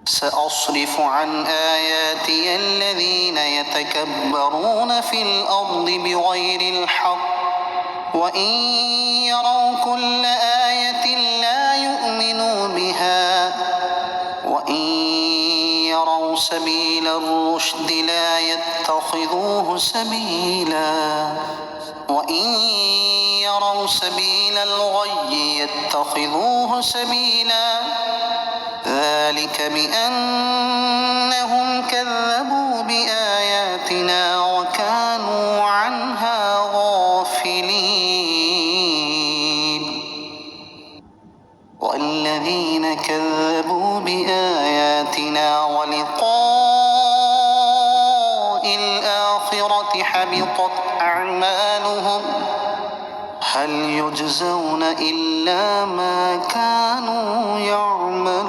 سأصرف عن آياتي الذين يتكبرون في الأرض بغير الحق وإن يروا كل آية لا يؤمنوا بها وإن يروا سبيل الرشد لا يتخذوه سبيلا وإن يروا سبيل الغي يتخذوه سبيلا ذلك بأنهم كذبوا بآياتنا وكانوا عنها غافلين والذين كذبوا بآياتنا ولقاء الآخرة حبطت أعمالهم هل يجزون إلا ما كانوا يعملون۔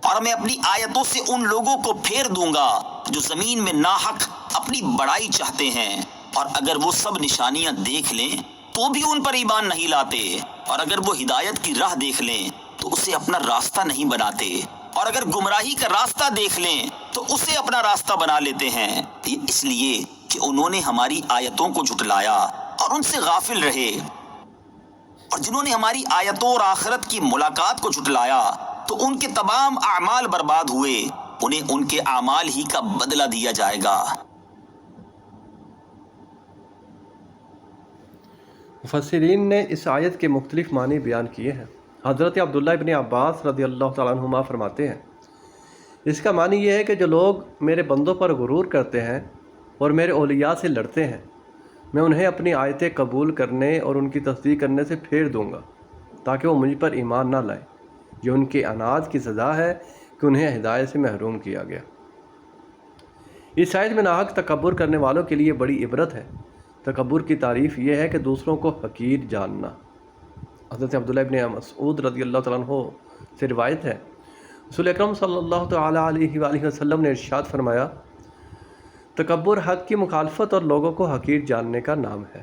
اور میں اپنی آیتوں سے ان لوگوں کو پھیر دوں گا جو زمین میں ناحق اپنی بڑائی چاہتے ہیں، اور اگر وہ سب نشانیاں دیکھ لیں تو بھی ان پر ایمان نہیں لاتے، اور اگر وہ ہدایت کی راہ دیکھ لیں تو اسے اپنا راستہ نہیں بناتے، اور اگر گمراہی کا راستہ دیکھ لیں تو اسے اپنا راستہ بنا لیتے ہیں۔ یہ اس لیے کہ انہوں نے ہماری آیتوں کو جھٹلایا اور ان سے غافل رہے، اور جنہوں نے ہماری آیتوں اور آخرت کی ملاقات کو جھٹلایا تو ان کے تمام اعمال برباد ہوئے، انہیں ان کے اعمال ہی کا بدلہ دیا جائے گا۔ مفسرین نے اس آیت کے مختلف معنی بیان کیے ہیں۔ حضرت عبداللہ ابن عباس رضی اللہ تعالیٰ عنہما فرماتے ہیں، اس کا معنی یہ ہے کہ جو لوگ میرے بندوں پر غرور کرتے ہیں اور میرے اولیاء سے لڑتے ہیں، میں انہیں اپنی آیتیں قبول کرنے اور ان کی تصدیق کرنے سے پھیر دوں گا تاکہ وہ مجھ پر ایمان نہ لائیں۔ یہ ان کے عناد کی سزا ہے کہ انہیں ہدایت سے محروم کیا گیا۔ اس آیت میں ناحق تکبر کرنے والوں کے لیے بڑی عبرت ہے۔ تکبر کی تعریف یہ ہے کہ دوسروں کو حقیر جاننا۔ حضرت عبداللہ ابن مسعود رضی اللہ تعالیٰ عنہ سے روایت ہے، رسول اکرم صلی اللہ تعالیٰ علیہ وآلہ وسلم نے ارشاد فرمایا، تکبر حق کی مخالفت اور لوگوں کو حقیر جاننے کا نام ہے۔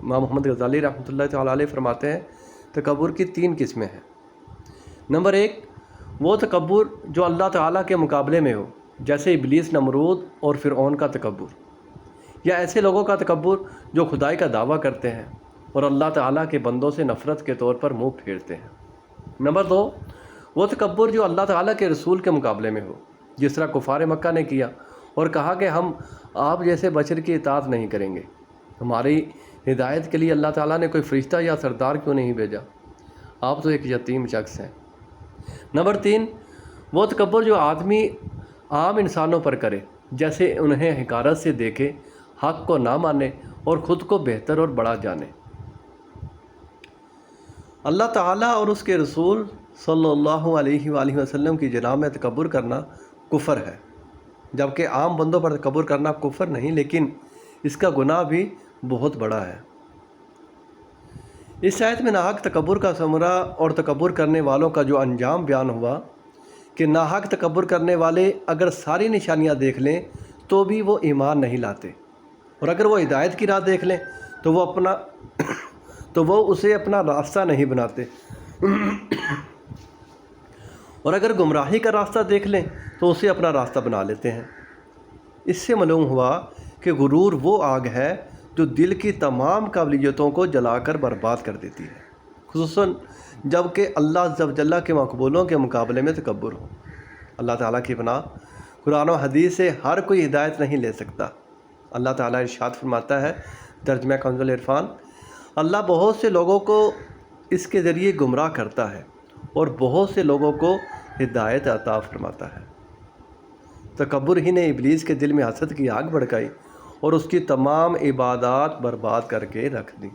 امام محمد غزالی رحمۃ اللہ تعالیٰ علیہ فرماتے ہیں، تکبر کی 3 قسمیں ہیں۔ نمبر 1، وہ تکبر جو اللہ تعالیٰ کے مقابلے میں ہو، جیسے ابلیس، نمرود اور فرعون کا تکبر، یا ایسے لوگوں کا تکبر جو خدائی کا دعویٰ کرتے ہیں اور اللہ تعالیٰ کے بندوں سے نفرت کے طور پر منہ پھیرتے ہیں۔ نمبر 2، وہ تکبر جو اللہ تعالیٰ کے رسول کے مقابلے میں ہو، جس طرح کفار مکہ نے کیا اور کہا کہ ہم آپ جیسے بشر کی اطاعت نہیں کریں گے، ہماری ہدایت کے لیے اللہ تعالیٰ نے کوئی فرشتہ یا سردار کیوں نہیں بھیجا، آپ تو ایک یتیم شخص ہیں۔ نمبر 3، وہ تکبر جو آدمی عام انسانوں پر کرے، جیسے انہیں حقارت سے دیکھے، حق کو نہ مانے اور خود کو بہتر اور بڑا جانے۔ اللہ تعالیٰ اور اس کے رسول صلی اللہ علیہ وآلہ وسلم کی جناب میں تکبر کرنا کفر ہے، جبکہ عام بندوں پر تکبر کرنا کفر نہیں، لیکن اس کا گناہ بھی بہت بڑا ہے۔ اس آیت میں ناحق تکبر کا ثمرہ اور تکبر کرنے والوں کا جو انجام بیان ہوا کہ ناحق تکبر کرنے والے اگر ساری نشانیاں دیکھ لیں تو بھی وہ ایمان نہیں لاتے، اور اگر وہ ہدایت کی راہ دیکھ لیں تو وہ اسے اپنا راستہ نہیں بناتے، اور اگر گمراہی کا راستہ دیکھ لیں تو اسے اپنا راستہ بنا لیتے ہیں۔ اس سے معلوم ہوا کہ غرور وہ آگ ہے جو دل کی تمام قابلیتوں کو جلا کر برباد کر دیتی ہے، خصوصاً جب کہ اللہ عز و جل کے مقبولوں کے مقابلے میں تکبر ہو۔ اللہ تعالیٰ کی پناہ، قرآن و حدیث سے ہر کوئی ہدایت نہیں لے سکتا۔ اللہ تعالیٰ ارشاد فرماتا ہے، ترجمہ کنز العرفان، اللہ بہت سے لوگوں کو اس کے ذریعے گمراہ کرتا ہے اور بہت سے لوگوں کو ہدایت عطا فرماتا ہے۔ تکبر ہی نے ابلیس کے دل میں حسد کی آگ بھڑکائی اور اس کی تمام عبادات برباد کر کے رکھ دی۔